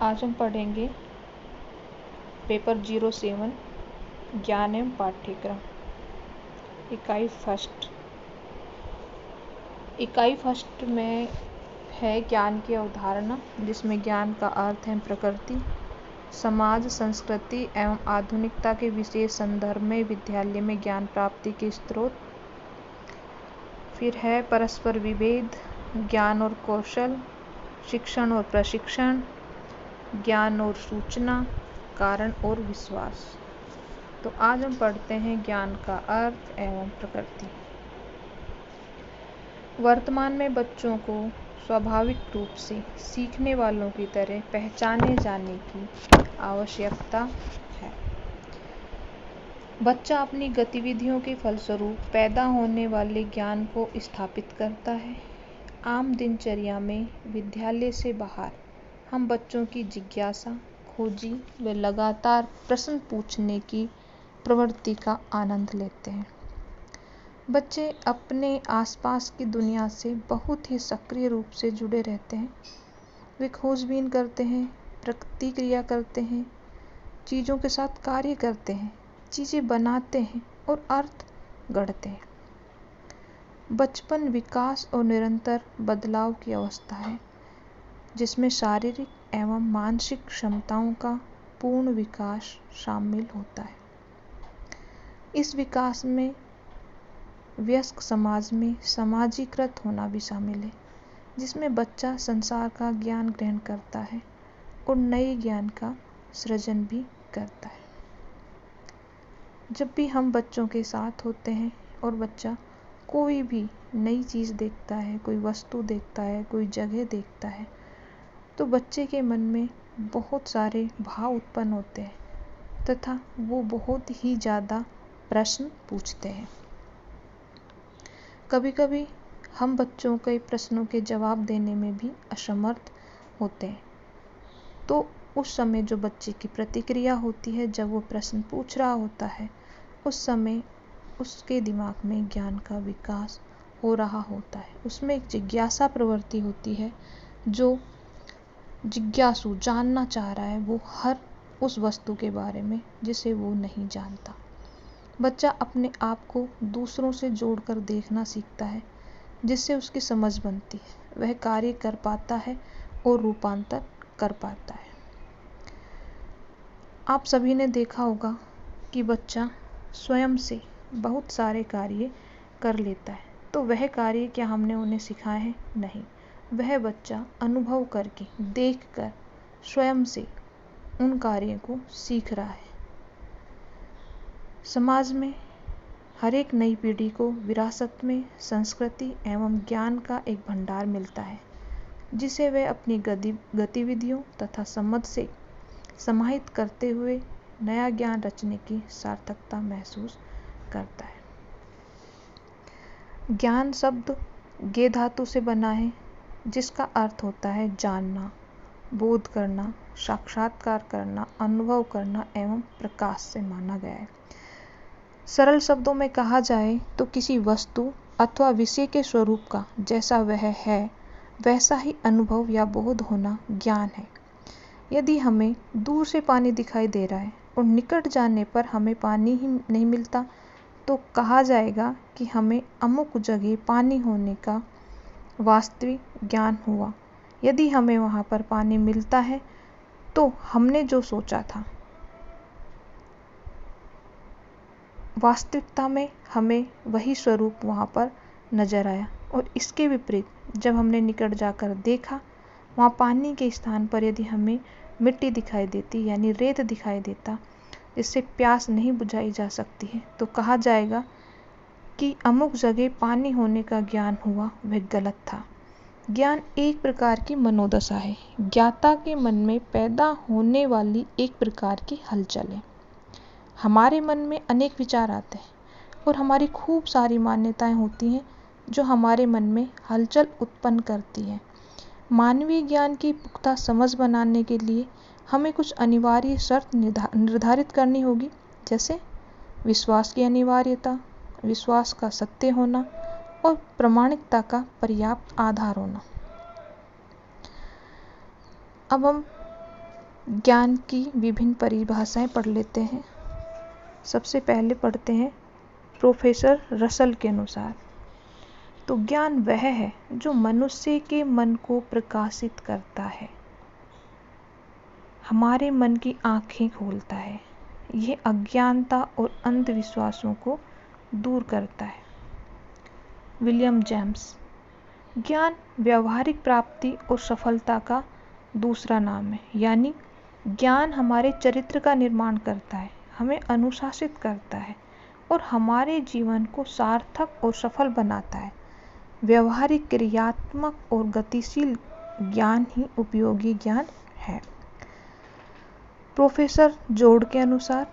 आज हम पढ़ेंगे पेपर 07 ज्ञान एवं पाठ्यक्रम इकाई फर्स्ट में है ज्ञान की अवधारणा, जिसमें ज्ञान का अर्थ है प्रकृति, समाज, संस्कृति एवं आधुनिकता के विशेष संदर्भ में विद्यालय में ज्ञान प्राप्ति के स्रोत। फिर है परस्पर विभेद, ज्ञान और कौशल, शिक्षण और प्रशिक्षण, ज्ञान और सूचना, कारण और विश्वास। तो आज हम पढ़ते हैं ज्ञान का अर्थ एवं प्रकृति। वर्तमान में बच्चों को स्वाभाविक रूप से सीखने वालों की तरह पहचाने जाने की आवश्यकता है। बच्चा अपनी गतिविधियों के फलस्वरूप पैदा होने वाले ज्ञान को स्थापित करता है। आम दिनचर्या में विद्यालय से बाहर हम बच्चों की जिज्ञासा, खोजी व लगातार प्रश्न पूछने की प्रवृत्ति का आनंद लेते हैं। बच्चे अपने आसपास की दुनिया से बहुत ही सक्रिय रूप से जुड़े रहते हैं। वे खोजबीन करते हैं, प्रतिक्रिया करते हैं, चीज़ों के साथ कार्य करते हैं, चीज़ें बनाते हैं और अर्थ गढ़ते हैं। बचपन विकास और निरंतर बदलाव की अवस्था है, जिसमें शारीरिक एवं मानसिक क्षमताओं का पूर्ण विकास शामिल होता है। इस विकास में वयस्क समाज में समाजीकृत होना भी शामिल है, जिसमें बच्चा संसार का ज्ञान ग्रहण करता है और नए ज्ञान का सृजन भी करता है। जब भी हम बच्चों के साथ होते हैं और बच्चा कोई भी नई चीज़ देखता है, कोई वस्तु देखता है, कोई जगह देखता है, तो बच्चे के मन में बहुत सारे भाव उत्पन्न होते हैं तथा वो बहुत ही ज़्यादा प्रश्न पूछते हैं। कभी कभी हम बच्चों के प्रश्नों के जवाब देने में भी असमर्थ होते हैं। तो उस समय जो बच्चे की प्रतिक्रिया होती है, जब वो प्रश्न पूछ रहा होता है, उस समय उसके दिमाग में ज्ञान का विकास हो रहा होता है। उसमें एक जिज्ञासा प्रवृत्ति होती है। जो जिज्ञासु जानना चाह रहा है वो हर उस वस्तु के बारे में जिसे वो नहीं जानता। बच्चा अपने आप को दूसरों से जोड़कर देखना सीखता है, जिससे उसकी समझ बनती है, वह कार्य कर पाता है और रूपांतर कर पाता है। आप सभी ने देखा होगा कि बच्चा स्वयं से बहुत सारे कार्य कर लेता है। तो वह कार्य क्या हमने उन्हें सिखाए हैं? नहीं। वह बच्चा अनुभव करके, देखकर, स्वयं से उन कार्यों को सीख रहा है। समाज में हर एक नई पीढ़ी को विरासत में संस्कृति एवं ज्ञान का एक भंडार मिलता है, जिसे वह अपनी गतिविधियों तथा समझ से समाहित करते हुए नया ज्ञान रचने की सार्थकता महसूस करता है। ज्ञान शब्द गे धातु से बना है, जिसका अर्थ होता है जानना, बोध करना, साक्षात्कार करना, अनुभव करना एवं प्रकाश से माना गया है। सरल शब्दों में कहा जाए तो किसी वस्तु अथवा विषय के स्वरूप का जैसा वह है वैसा ही अनुभव या बोध होना ज्ञान है। यदि हमें दूर से पानी दिखाई दे रहा है और निकट जाने पर हमें पानी ही नहीं मिलता, तो कहा जाएगा कि हमें अमुक जगह पानी होने का वास्तविक ज्ञान हुआ। यदि हमें वहाँ पर पानी मिलता है तो हमने जो सोचा था, वास्तविकता में हमें वही स्वरूप वहाँ पर नजर आया। और इसके विपरीत जब हमने निकट जाकर देखा, वहाँ पानी के स्थान पर यदि हमें मिट्टी दिखाई देती, यानी रेत दिखाई देता, जिससे प्यास नहीं बुझाई जा सकती है, तो कहा जाएगा कि अमुक जगह पानी होने का ज्ञान हुआ, वह गलत था। ज्ञान एक प्रकार की मनोदशा है, ज्ञाता के मन में पैदा होने वाली एक प्रकार की हलचल है। हमारे मन में अनेक विचार आते हैं और हमारी खूब सारी मान्यताएं होती हैं जो हमारे मन में हलचल उत्पन्न करती हैं। मानवीय ज्ञान की पुख्ता समझ बनाने के लिए हमें कुछ अनिवार्य शर्त निर्धारित करनी होगी, जैसे विश्वास की अनिवार्यता, विश्वास का सत्य होना और प्रामाणिकता का पर्याप्त आधार होना। अब हम ज्ञान की विभिन्न परिभाषाएं पढ़ लेते हैं। सबसे पहले पढ़ते हैं प्रोफेसर रसल के अनुसार। तो ज्ञान वह है जो मनुष्य के मन को प्रकाशित करता है, हमारे मन की आंखें खोलता है, यह अज्ञानता और अंधविश्वासों को दूर करता है। William James. ज्ञान व्यावहारिक प्राप्ति और सफलता का दूसरा नाम है, यानी ज्ञान हमारे चरित्र का निर्माण करता है, हमें अनुशासित करता है और हमारे जीवन को सार्थक और सफल बनाता है। व्यावहारिक, क्रियात्मक और गतिशील ज्ञान ही उपयोगी ज्ञान है। प्रोफेसर जोड के अनुसार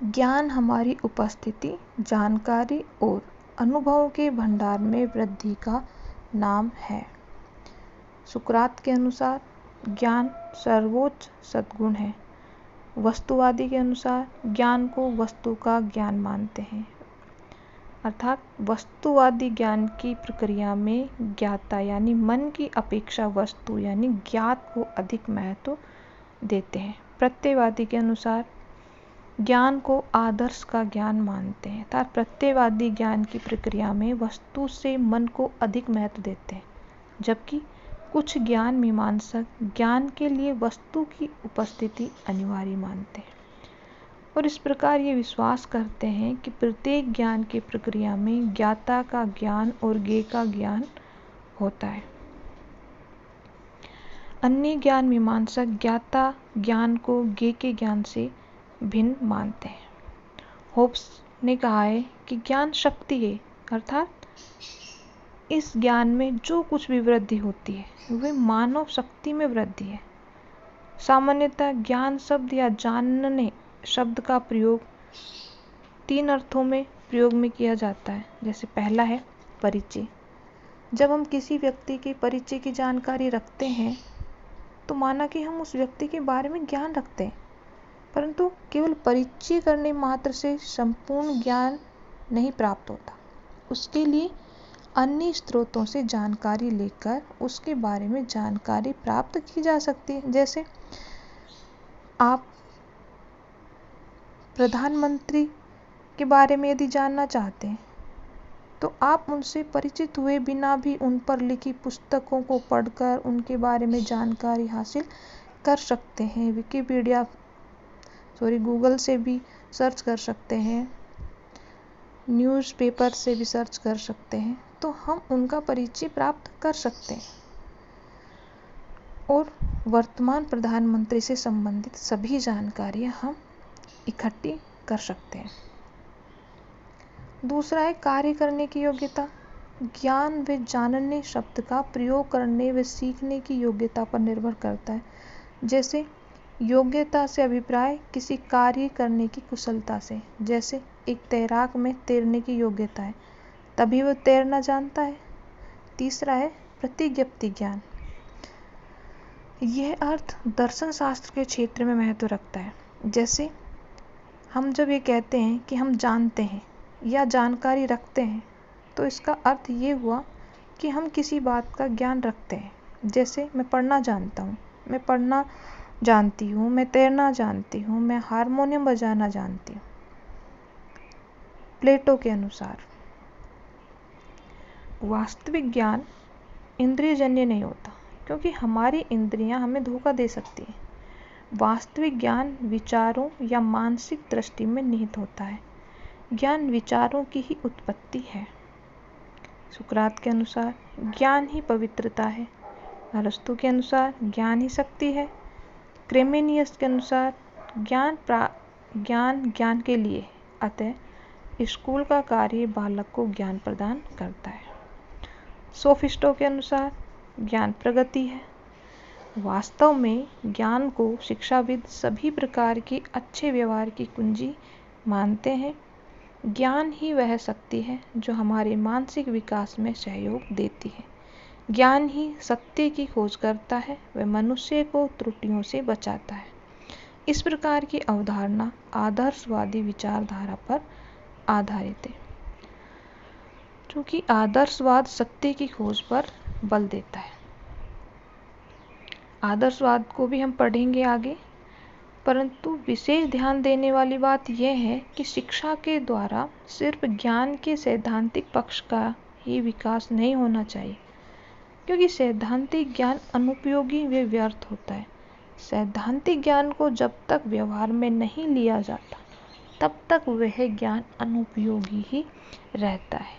ज्ञान हमारी उपस्थिति, जानकारी और अनुभवों के भंडार में वृद्धि का नाम है। सुकरात के अनुसार ज्ञान सर्वोच्च सद्गुण है। वस्तुवादी के अनुसार ज्ञान को वस्तु का ज्ञान मानते हैं, अर्थात वस्तुवादी ज्ञान की प्रक्रिया में ज्ञाता यानी मन की अपेक्षा वस्तु यानी ज्ञात को अधिक महत्व देते हैं। प्रत्ययवादी के अनुसार ज्ञान को आदर्श का ज्ञान मानते हैं, अर्थात प्रत्ययवादी ज्ञान की प्रक्रिया में वस्तु से मन को अधिक महत्व देते हैं, जबकि कुछ ज्ञान मीमांसक ज्ञान के लिए वस्तु की उपस्थिति अनिवार्य मानते हैं और इस प्रकार ये विश्वास करते हैं कि प्रत्येक ज्ञान की प्रक्रिया में ज्ञाता का ज्ञान और ज्ञेय का ज्ञान होता है। अन्य ज्ञान मीमांसक ज्ञाता ज्ञान को ज्ञेय के ज्ञान से भिन्न मानते हैं। होब्स ने कहा है कि ज्ञान शक्ति है, अर्थात इस ज्ञान में जो कुछ भी वृद्धि होती है वह मानव शक्ति में वृद्धि है। सामान्यतः ज्ञान शब्द या जानने शब्द का प्रयोग 3 अर्थों में प्रयोग में किया जाता है। जैसे पहला है परिचय। जब हम किसी व्यक्ति के परिचय की जानकारी रखते हैं तो माना कि हम उस व्यक्ति के बारे में ज्ञान रखते हैं, परंतु केवल परिचय करने मात्र से संपूर्ण ज्ञान नहीं प्राप्त होता। उसके लिए अन्य स्रोतों से जानकारी लेकर उसके बारे में जानकारी प्राप्त की जा सकती है। जैसे आप प्रधानमंत्री के बारे में यदि जानना चाहते हैं तो आप उनसे परिचित हुए बिना भी उन पर लिखी पुस्तकों को पढ़कर उनके बारे में जानकारी हासिल कर सकते हैं। गूगल से भी सर्च कर सकते हैं, न्यूज़पेपर से भी सर्च कर सकते हैं, तो हम उनका परिचय प्राप्त कर सकते हैं और वर्तमान प्रधानमंत्री से संबंधित सभी जानकारियां हम इकट्ठी कर सकते हैं। दूसरा है कार्य करने की योग्यता। ज्ञान व जानने शब्द का प्रयोग करने व सीखने की योग्यता पर निर्भर करता है। जैसे योग्यता से अभिप्राय किसी कार्य करने की कुशलता से। जैसे एक तैराक में तैरने की योग्यता है, तभी वह तैरना जानता है। तीसरा है प्रतिज्ञप्ति ज्ञान। यह अर्थ दर्शन शास्त्र के क्षेत्र में महत्व रखता है। जैसे हम जब ये कहते हैं कि हम जानते हैं या जानकारी रखते हैं तो इसका अर्थ ये हुआ कि हम किसी बात का ज्ञान रखते हैं। जैसे मैं पढ़ना जानता हूँ, मैं पढ़ना जानती हूँ, मैं तैरना जानती हूँ, मैं हारमोनियम बजाना जानती हूँ। प्लेटो के अनुसार वास्तविक ज्ञान इंद्रियजन्य नहीं होता, क्योंकि हमारी इंद्रियां हमें धोखा दे सकती हैं। वास्तविक ज्ञान विचारों या मानसिक दृष्टि में निहित होता है। ज्ञान विचारों की ही उत्पत्ति है। सुकरात के अनुसार ज्ञान ही पवित्रता है। अरस्तु के अनुसार ज्ञान ही शक्ति है। क्रेमेनियस के अनुसार ज्ञान के लिए, अतः स्कूल का कार्य बालक को ज्ञान प्रदान करता है। सोफिस्टों के अनुसार ज्ञान प्रगति है। वास्तव में ज्ञान को शिक्षाविद सभी प्रकार के अच्छे व्यवहार की कुंजी मानते हैं। ज्ञान ही वह शक्ति है जो हमारे मानसिक विकास में सहयोग देती है। ज्ञान ही सत्य की खोज करता है, वह मनुष्य को त्रुटियों से बचाता है। इस प्रकार की अवधारणा आदर्शवादी विचारधारा पर आधारित है, क्योंकि आदर्शवाद सत्य की खोज पर बल देता है। आदर्शवाद को भी हम पढ़ेंगे आगे, परंतु विशेष ध्यान देने वाली बात यह है कि शिक्षा के द्वारा सिर्फ ज्ञान के सैद्धांतिक पक्ष का ही विकास नहीं होना चाहिए, क्योंकि सैद्धांतिक ज्ञान अनुपयोगी व व्यर्थ होता है। सैद्धांतिक ज्ञान को जब तक व्यवहार में नहीं लिया जाता तब तक वह ज्ञान अनुपयोगी ही रहता है।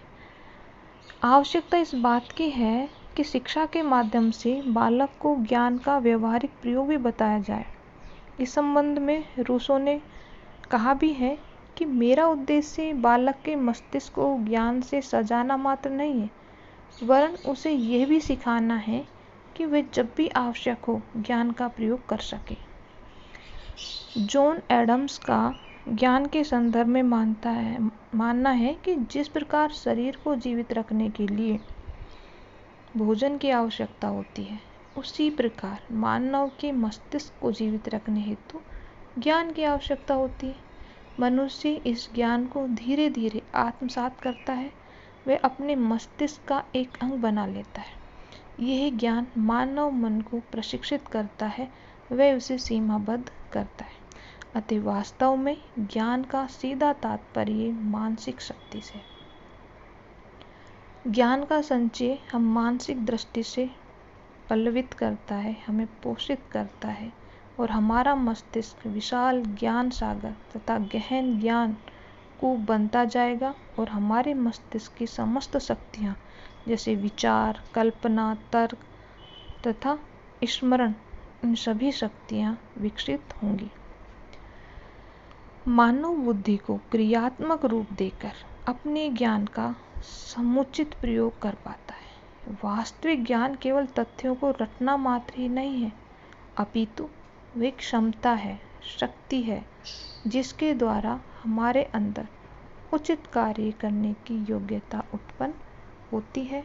आवश्यकता इस बात की है कि शिक्षा के माध्यम से बालक को ज्ञान का व्यवहारिक प्रयोग भी बताया जाए। इस संबंध में रूसो ने कहा भी है कि मेरा उद्देश्य बालक के मस्तिष्क को ज्ञान से सजाना मात्र नहीं है, वरन उसे यह भी सिखाना है कि वह जब भी आवश्यक हो ज्ञान का प्रयोग कर सके। जॉन एडम्स का ज्ञान के संदर्भ में मानना है कि जिस प्रकार शरीर को जीवित रखने के लिए भोजन की आवश्यकता होती है, उसी प्रकार मानव के मस्तिष्क को जीवित रखने हेतु ज्ञान की आवश्यकता होती है। मनुष्य इस ज्ञान को धीरे धीरे आत्मसात करता है, वह अपने मस्तिष्क का एक अंग बना लेता है। यह ज्ञान मानव मन को प्रशिक्षित करता है, वह उसे सीमाबद्ध करता है। अतः वास्तव में ज्ञान का सीधा तात्पर्य मानसिक शक्ति से। ज्ञान का संचय हम मानसिक दृष्टि से पल्लवित करता है, हमें पोषित करता है और हमारा मस्तिष्क विशाल ज्ञान सागर तथा गहन ज्ञान कूप बनता जाएगा और हमारे मस्तिष्क की समस्त शक्तियाँ जैसे विचार, कल्पना, तर्क तथा स्मरण, इन सभी शक्तियाँ विकसित होंगी। मानव बुद्धि को क्रियात्मक रूप देकर अपने ज्ञान का समुचित प्रयोग कर पाता है। वास्तविक ज्ञान केवल तथ्यों को रटना मात्र ही नहीं है, अपितु वह एक क्षमता है, शक्ति है, जिसके द्वारा हमारे अंदर उचित कार्य करने की योग्यता उत्पन्न होती है।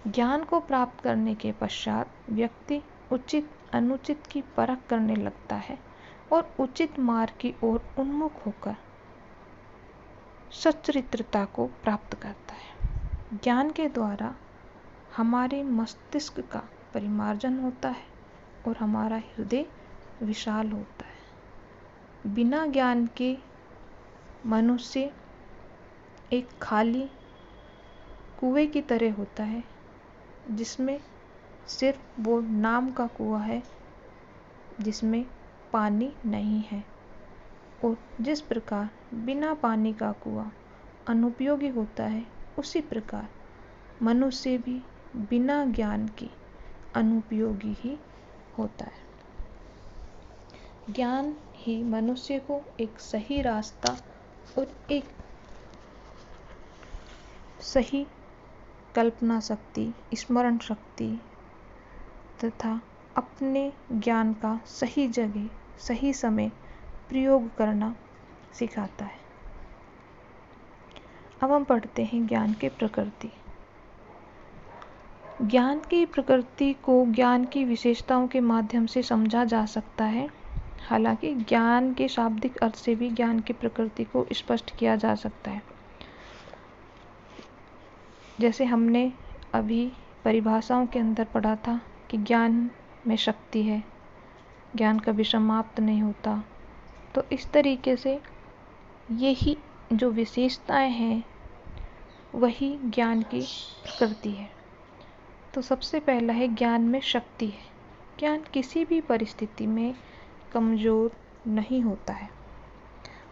ज्ञान को प्राप्त करने के पश्चात व्यक्ति उचित अनुचित की परख करने लगता है और उचित मार्ग की ओर उन्मुख होकर सच्चरित्रता को प्राप्त करता है। ज्ञान के द्वारा हमारे मस्तिष्क का परिमार्जन होता है और हमारा हृदय विशाल होता है। बिना ज्ञान के मनुष्य एक खाली कुएं की तरह होता है, जिसमें सिर्फ वो नाम का कुआं है, जिसमें पानी नहीं है। और जिस प्रकार बिना पानी का कुआं अनुपयोगी होता है, उसी प्रकार मनुष्य भी बिना ज्ञान के अनुपयोगी ही होता है। ज्ञान ही मनुष्य को एक सही रास्ता और एक सही कल्पना शक्ति, स्मरण शक्ति तथा अपने ज्ञान का सही जगह, सही समय प्रयोग करना सिखाता है। अब हम पढ़ते हैं ज्ञान की प्रकृति। ज्ञान की प्रकृति को ज्ञान की विशेषताओं के माध्यम से समझा जा सकता है। हालांकि ज्ञान के शाब्दिक अर्थ से भी ज्ञान की प्रकृति को स्पष्ट किया जा सकता है। जैसे हमने अभी परिभाषाओं के अंदर पढ़ा था कि ज्ञान में शक्ति है, ज्ञान कभी समाप्त नहीं होता। तो इस तरीके से यही जो विशेषताएं हैं वही ज्ञान की प्रकृति है। तो सबसे पहला है ज्ञान में शक्ति है। ज्ञान किसी भी परिस्थिति में कमज़ोर नहीं होता है,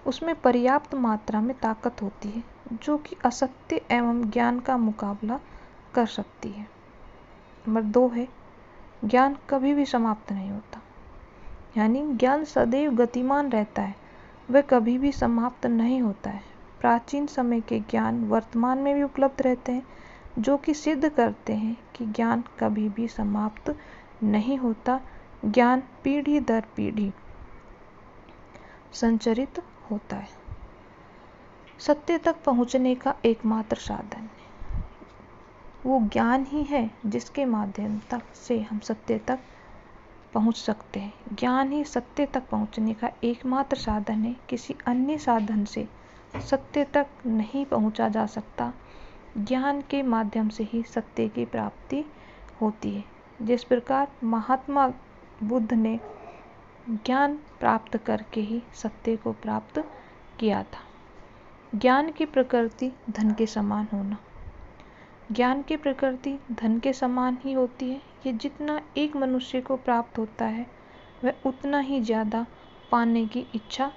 उसमें पर्याप्त मात्रा में ताकत होती है जो कि असत्य एवं ज्ञान का मुकाबला कर सकती है। नंबर 2 है ज्ञान कभी भी समाप्त नहीं होता, यानी ज्ञान सदैव गतिमान रहता है, वह कभी भी समाप्त नहीं होता है। प्राचीन समय के ज्ञान वर्तमान में भी उपलब्ध रहते हैं, जो कि सिद्ध करते हैं कि ज्ञान कभी भी समाप्त नहीं होता। ज्ञान पीढ़ी दर पीढ़ी संचरित होता है। सत्य तक पहुंचने का एकमात्र साधन वो ज्ञान ही है, जिसके माध्यम तक से हम सत्य तक पहुंच सकते हैं। ज्ञान ही सत्य तक पहुंचने का एकमात्र साधन है। किसी अन्य साधन से सत्य तक नहीं पहुंचा जा सकता। ज्ञान के माध्यम से ही सत्य की प्राप्ति होती है। जिस प्रकार महात्मा बुद्ध ने ज्ञान प्राप्त करके ही सत्य को प्राप्त किया था। ज्ञान की प्रकृति धन के समान होना। ज्ञान की प्रकृति धन के समान ही होती है। ये जितना एक मनुष्य को प्राप्त होता है वह उतना ही ज़्यादा पाने की इच्छा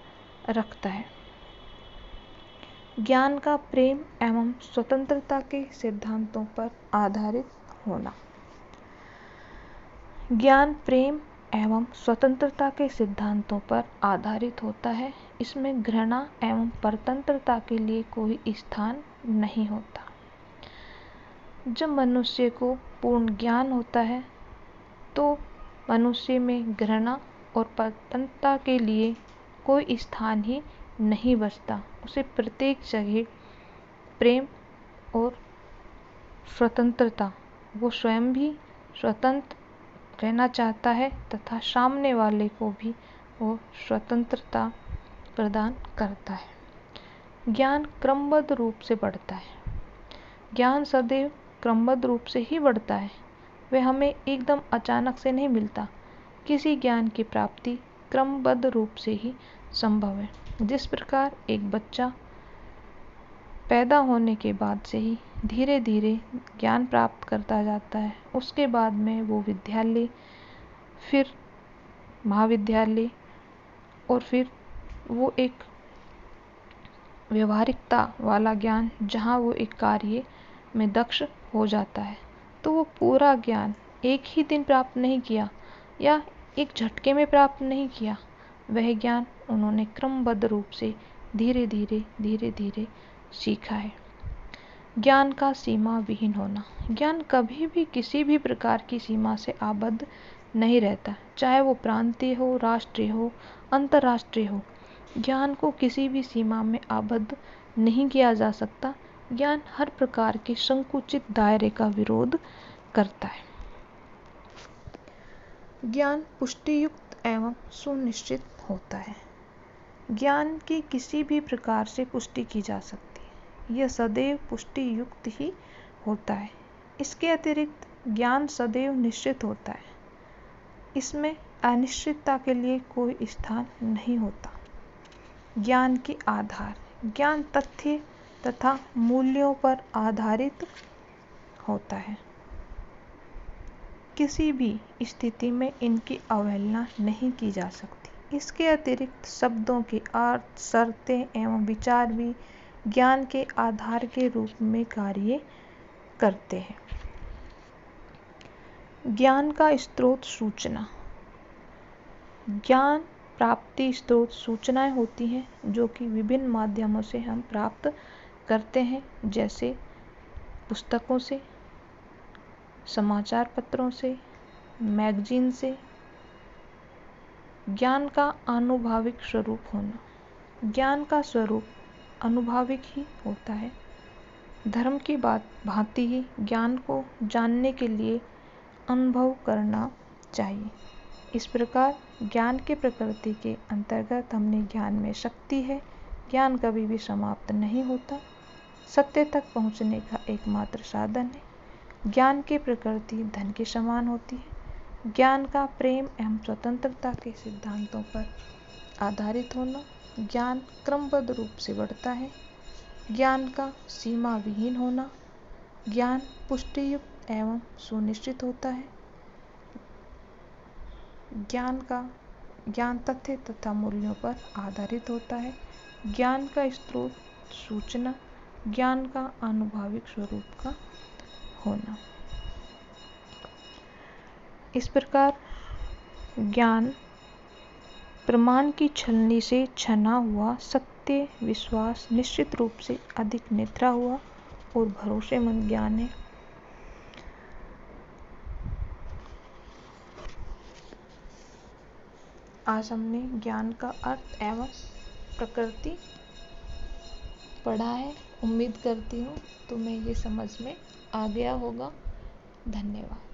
रखता है। ज्ञान का प्रेम एवं स्वतंत्रता के सिद्धांतों पर आधारित होना। ज्ञान प्रेम एवं स्वतंत्रता के सिद्धांतों पर आधारित होता है। इसमें घृणा एवं परतंत्रता के लिए कोई स्थान नहीं होता। जब मनुष्य को पूर्ण ज्ञान होता है तो मनुष्य में घृणा और परतंत्रता के लिए कोई स्थान ही नहीं बचता। उसे प्रत्येक जगह प्रेम और स्वतंत्रता, वो स्वयं भी स्वतंत्र रहना चाहता है तथा सामने वाले को भी वो स्वतंत्रता प्रदान करता है। ज्ञान क्रमबद्ध रूप से बढ़ता है। ज्ञान सदैव क्रमबद्ध रूप से ही बढ़ता है। वह हमें एकदम अचानक से नहीं मिलता। किसी ज्ञान की प्राप्ति क्रमबद्ध रूप से ही संभव है। जिस प्रकार एक बच्चा पैदा होने के बाद से ही धीरे धीरे ज्ञान प्राप्त करता जाता है, उसके बाद में वो विद्यालय, फिर महाविद्यालय और फिर वो एक व्यवहारिकता वाला ज्ञान जहाँ वो एक कार्य में दक्ष हो जाता है। तो वो पूरा ज्ञान एक ही दिन प्राप्त नहीं किया या एक झटके में प्राप्त नहीं किया। वह ज्ञान उन्होंने क्रमबद्ध रूप से धीरे धीरे सीखा है। ज्ञान का सीमा विहीन होना। ज्ञान कभी भी किसी भी प्रकार की सीमा से आबद्ध नहीं रहता, चाहे वो प्रांतीय हो, राष्ट्रीय हो, अंतर्राष्ट्रीय हो। ज्ञान को किसी भी सीमा में आबद्ध नहीं किया जा सकता। ज्ञान हर प्रकार के संकुचित दायरे का विरोध करता है। ज्ञान पुष्टियुक्त एवं सुनिश्चित होता है। ज्ञान की किसी भी प्रकार से पुष्टि की जा सकती है। यह सदैव पुष्टि युक्त ही होता है। इसके अतिरिक्त ज्ञान सदैव निश्चित होता है। इसमें अनिश्चितता के लिए कोई स्थान नहीं होता। ज्ञान के आधार। ज्ञान तथ्य तथा मूल्यों पर आधारित होता है। किसी भी स्थिति में इनकी अवहेलना नहीं की जा सकती। इसके अतिरिक्त शब्दों के अर्थ, शर्तें एवं विचार भी ज्ञान के आधार के रूप में कार्य करते हैं। ज्ञान का स्रोत सूचना। ज्ञान प्राप्ति स्रोत सूचनाएं होती हैं जो कि विभिन्न माध्यमों से हम प्राप्त करते हैं, जैसे पुस्तकों से, समाचार पत्रों से, मैगजीन से। ज्ञान का आनुभाविक स्वरूप होना। ज्ञान का स्वरूप आनुभाविक ही होता है। धर्म की भांति ही ज्ञान को जानने के लिए अनुभव करना चाहिए। इस प्रकार ज्ञान के प्रकृति के अंतर्गत हमने ज्ञान में शक्ति है। ज्ञान कभी भी समाप्त नहीं होता, सत्य तक पहुँचने का एकमात्र साधन है। ज्ञान की प्रकृति धन के समान होती है। ज्ञान का प्रेम एवं स्वतंत्रता के सिद्धांतों पर आधारित होना। ज्ञान क्रमबद्ध रूप से बढ़ता है। ज्ञान का सीमा विहीन होना। ज्ञान पुष्टियुक्त एवं सुनिश्चित होता है। ज्ञान तथ्य तथा मूल्यों पर आधारित होता है। ज्ञान का स्रोत सूचना। ज्ञान का आनुभाविक स्वरूप का होना। इस प्रकार ज्ञान प्रमाण की छलनी से छना हुआ सत्य, विश्वास, निश्चित रूप से अधिक निद्रा हुआ और भरोसेमंद ज्ञान है। आज हमने ज्ञान का अर्थ एवं प्रकृति पढ़ा है। उम्मीद करती हूँ तुम्हें ये समझ में आ गया होगा। धन्यवाद।